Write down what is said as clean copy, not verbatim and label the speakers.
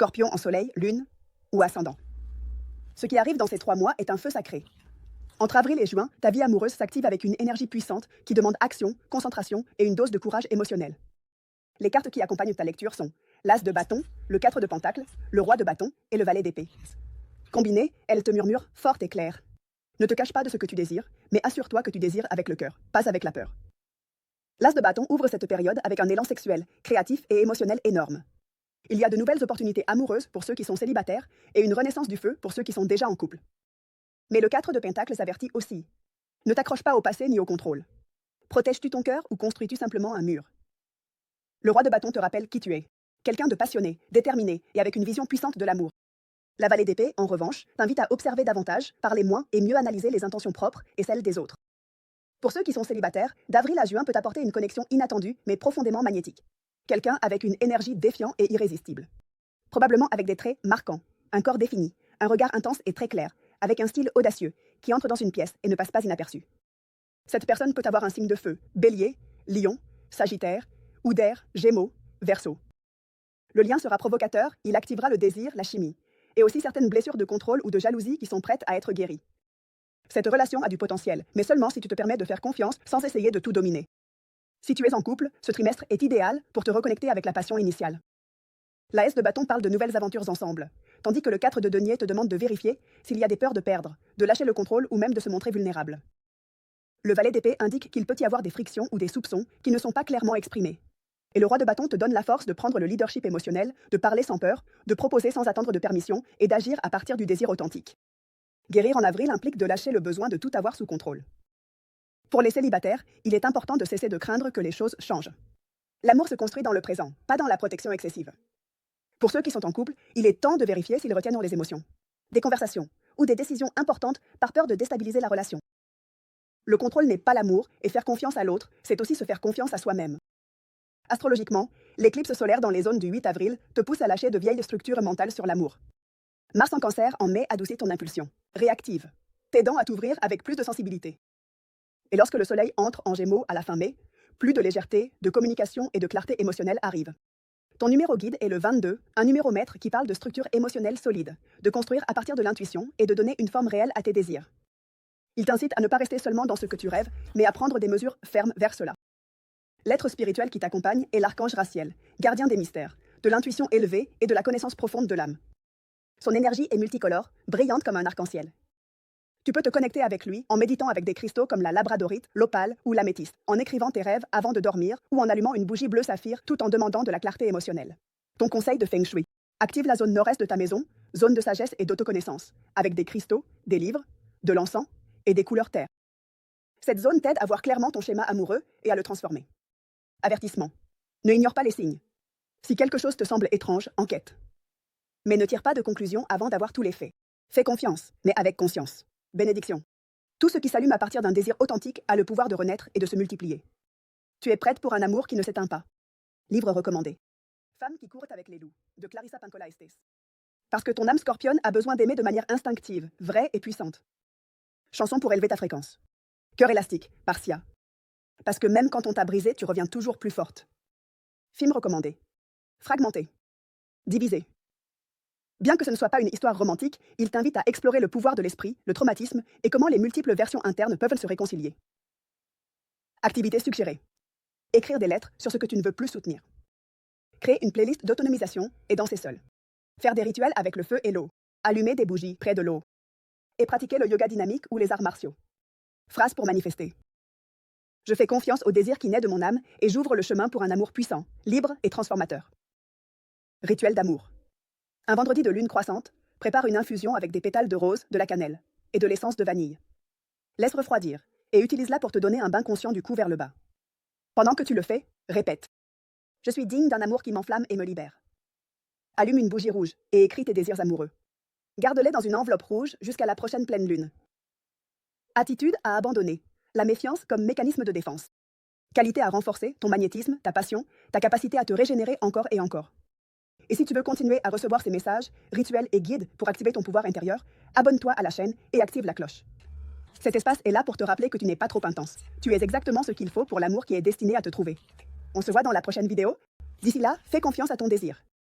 Speaker 1: Scorpion en soleil, lune ou ascendant. Ce qui arrive dans ces 3 mois est un feu sacré. Entre avril et juin, ta vie amoureuse s'active avec une énergie puissante qui demande action, concentration et une dose de courage émotionnel. Les cartes qui accompagnent ta lecture sont l'As de bâton, le 4 de pentacle, le Roi de bâton et le Valet d'épée. Combinées, elles te murmurent forte et claire. Ne te cache pas de ce que tu désires, mais assure-toi que tu désires avec le cœur, pas avec la peur. L'As de bâton ouvre cette période avec un élan sexuel, créatif et émotionnel énorme. Il y a de nouvelles opportunités amoureuses pour ceux qui sont célibataires et une renaissance du feu pour ceux qui sont déjà en couple. Mais le 4 de pentacle s'avertit aussi. Ne t'accroche pas au passé ni au contrôle. Protèges-tu ton cœur ou construis-tu simplement un mur? Le Roi de bâton te rappelle qui tu es. Quelqu'un de passionné, déterminé et avec une vision puissante de l'amour. La Valet d'épée, en revanche, t'invite à observer davantage, parler moins et mieux analyser les intentions propres et celles des autres. Pour ceux qui sont célibataires, d'avril à juin peut apporter une connexion inattendue mais profondément magnétique. Quelqu'un avec une énergie défiant et irrésistible. Probablement avec des traits marquants, un corps défini, un regard intense et très clair, avec un style audacieux, qui entre dans une pièce et ne passe pas inaperçu. Cette personne peut avoir un signe de feu, Bélier, Lion, Sagittaire, ou d'air, Gémeaux, Verseau. Le lien sera provocateur, il activera le désir, la chimie, et aussi certaines blessures de contrôle ou de jalousie qui sont prêtes à être guéries. Cette relation a du potentiel, mais seulement si tu te permets de faire confiance sans essayer de tout dominer. Si tu es en couple, ce trimestre est idéal pour te reconnecter avec la passion initiale. La S de bâton parle de nouvelles aventures ensemble, tandis que le 4 de denier te demande de vérifier s'il y a des peurs de perdre, de lâcher le contrôle ou même de se montrer vulnérable. Le Valet d'épée indique qu'il peut y avoir des frictions ou des soupçons qui ne sont pas clairement exprimés. Et le Roi de bâton te donne la force de prendre le leadership émotionnel, de parler sans peur, de proposer sans attendre de permission et d'agir à partir du désir authentique. Guérir en avril implique de lâcher le besoin de tout avoir sous contrôle. Pour les célibataires, il est important de cesser de craindre que les choses changent. L'amour se construit dans le présent, pas dans la protection excessive. Pour ceux qui sont en couple, il est temps de vérifier s'ils retiennent les émotions, des conversations ou des décisions importantes par peur de déstabiliser la relation. Le contrôle n'est pas l'amour et faire confiance à l'autre, c'est aussi se faire confiance à soi-même. Astrologiquement, l'éclipse solaire dans les zones du 8 avril te pousse à lâcher de vieilles structures mentales sur l'amour. Mars en Cancer en mai adoucit ton impulsion, réactive, t'aidant à t'ouvrir avec plus de sensibilité. Et lorsque le soleil entre en Gémeaux à la fin mai, plus de légèreté, de communication et de clarté émotionnelle arrivent. Ton numéro guide est le 22, un numéro maître qui parle de structure émotionnelle solide, de construire à partir de l'intuition et de donner une forme réelle à tes désirs. Il t'incite à ne pas rester seulement dans ce que tu rêves, mais à prendre des mesures fermes vers cela. L'être spirituel qui t'accompagne est l'archange Raciel, gardien des mystères, de l'intuition élevée et de la connaissance profonde de l'âme. Son énergie est multicolore, brillante comme un arc-en-ciel. Tu peux te connecter avec lui en méditant avec des cristaux comme la labradorite, l'opale ou l'améthyste, en écrivant tes rêves avant de dormir ou en allumant une bougie bleu saphir tout en demandant de la clarté émotionnelle. Ton conseil de Feng Shui. Active la zone nord-est de ta maison, zone de sagesse et d'autoconnaissance, avec des cristaux, des livres, de l'encens et des couleurs terre. Cette zone t'aide à voir clairement ton schéma amoureux et à le transformer. Avertissement. Ne ignore pas les signes. Si quelque chose te semble étrange, enquête. Mais ne tire pas de conclusion avant d'avoir tous les faits. Fais confiance, mais avec conscience. Bénédiction. Tout ce qui s'allume à partir d'un désir authentique a le pouvoir de renaître et de se multiplier. Tu es prête pour un amour qui ne s'éteint pas. Livre recommandé. Femme qui court avec les loups, de Clarissa Pinkola Estés. Parce que ton âme scorpionne a besoin d'aimer de manière instinctive, vraie et puissante. Chanson pour élever ta fréquence. Cœur élastique, par Sia. Parce que même quand on t'a brisé, tu reviens toujours plus forte. Film recommandé. Fragmenté. Divisé. Bien que ce ne soit pas une histoire romantique, il t'invite à explorer le pouvoir de l'esprit, le traumatisme et comment les multiples versions internes peuvent se réconcilier. Activité suggérée. Écrire des lettres sur ce que tu ne veux plus soutenir. Créer une playlist d'autonomisation et danser seul. Faire des rituels avec le feu et l'eau. Allumer des bougies près de l'eau. Et pratiquer le yoga dynamique ou les arts martiaux. Phrase pour manifester. Je fais confiance au désir qui naît de mon âme et j'ouvre le chemin pour un amour puissant, libre et transformateur. Rituel d'amour. Un vendredi de lune croissante, prépare une infusion avec des pétales de rose, de la cannelle et de l'essence de vanille. Laisse refroidir et utilise-la pour te donner un bain conscient du cou vers le bas. Pendant que tu le fais, répète. Je suis digne d'un amour qui m'enflamme et me libère. Allume une bougie rouge et écris tes désirs amoureux. Garde-les dans une enveloppe rouge jusqu'à la prochaine pleine lune. Attitude à abandonner. La méfiance comme mécanisme de défense. Qualité à renforcer, ton magnétisme, ta passion, ta capacité à te régénérer encore et encore. Et si tu veux continuer à recevoir ces messages, rituels et guides pour activer ton pouvoir intérieur, abonne-toi à la chaîne et active la cloche. Cet espace est là pour te rappeler que tu n'es pas trop intense. Tu es exactement ce qu'il faut pour l'amour qui est destiné à te trouver. On se voit dans la prochaine vidéo. D'ici là, fais confiance à ton désir.